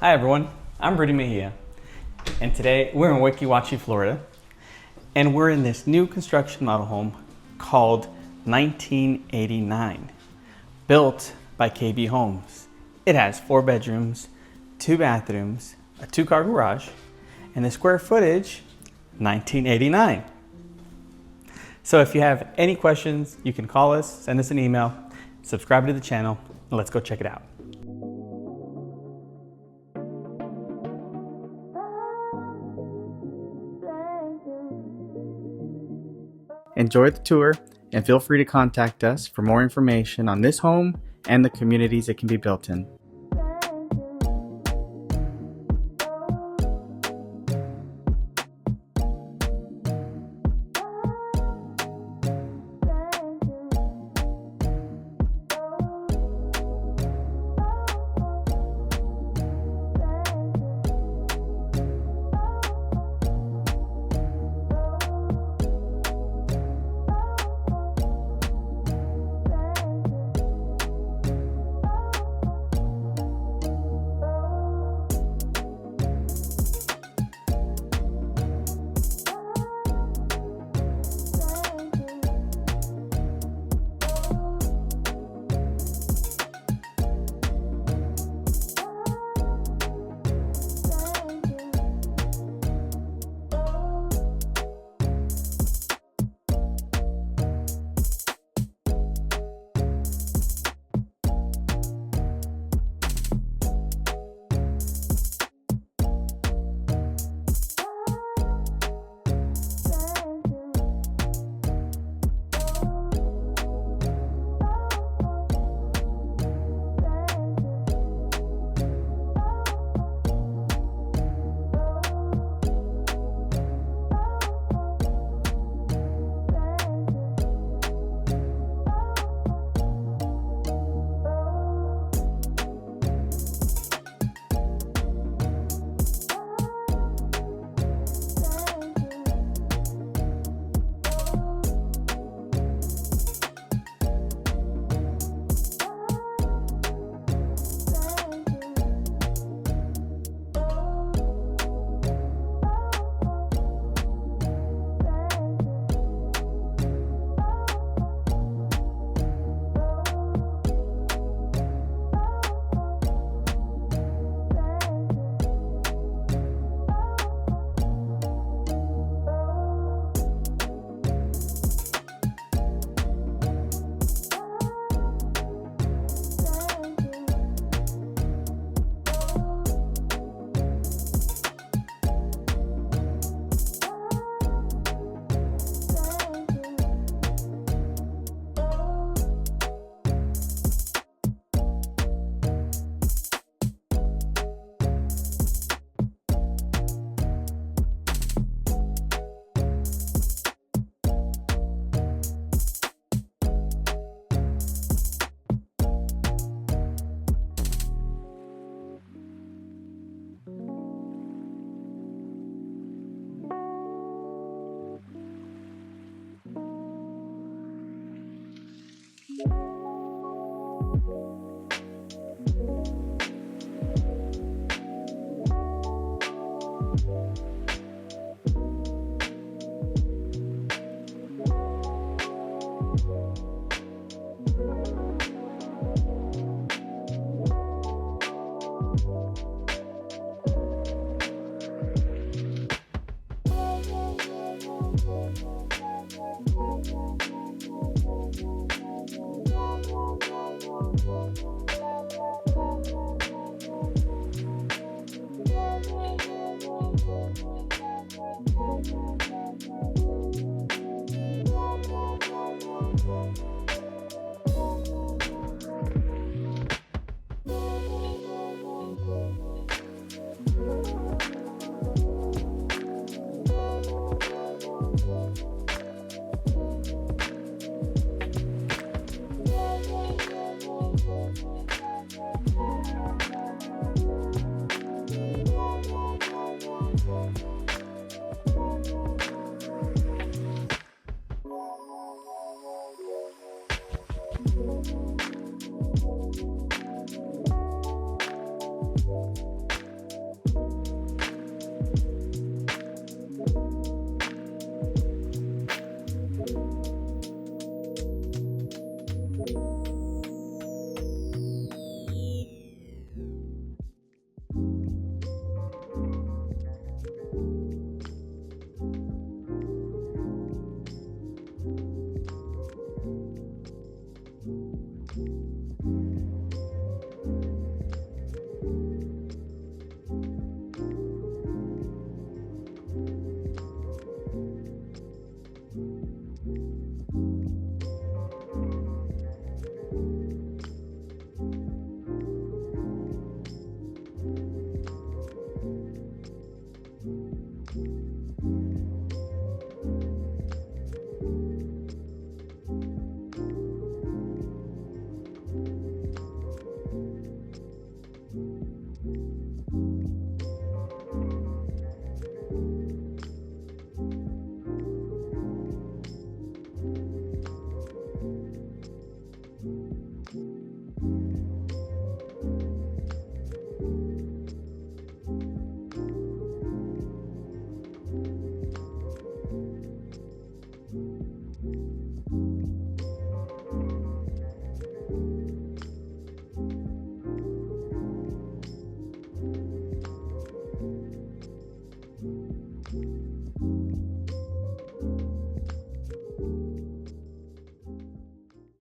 Hi everyone, I'm Rudy Mejia, and today we're in Weeki Wachee, Florida, and we're in this new construction model home called 1989, built by KB Homes. It has 4 bedrooms, 2 bathrooms, a 2-car garage, and the square footage, 1989. So if you have any questions, you can call us, send us an email, subscribe to the channel, and let's go check it out. Enjoy the tour and feel free to contact us for more information on this home and the communities it can be built in.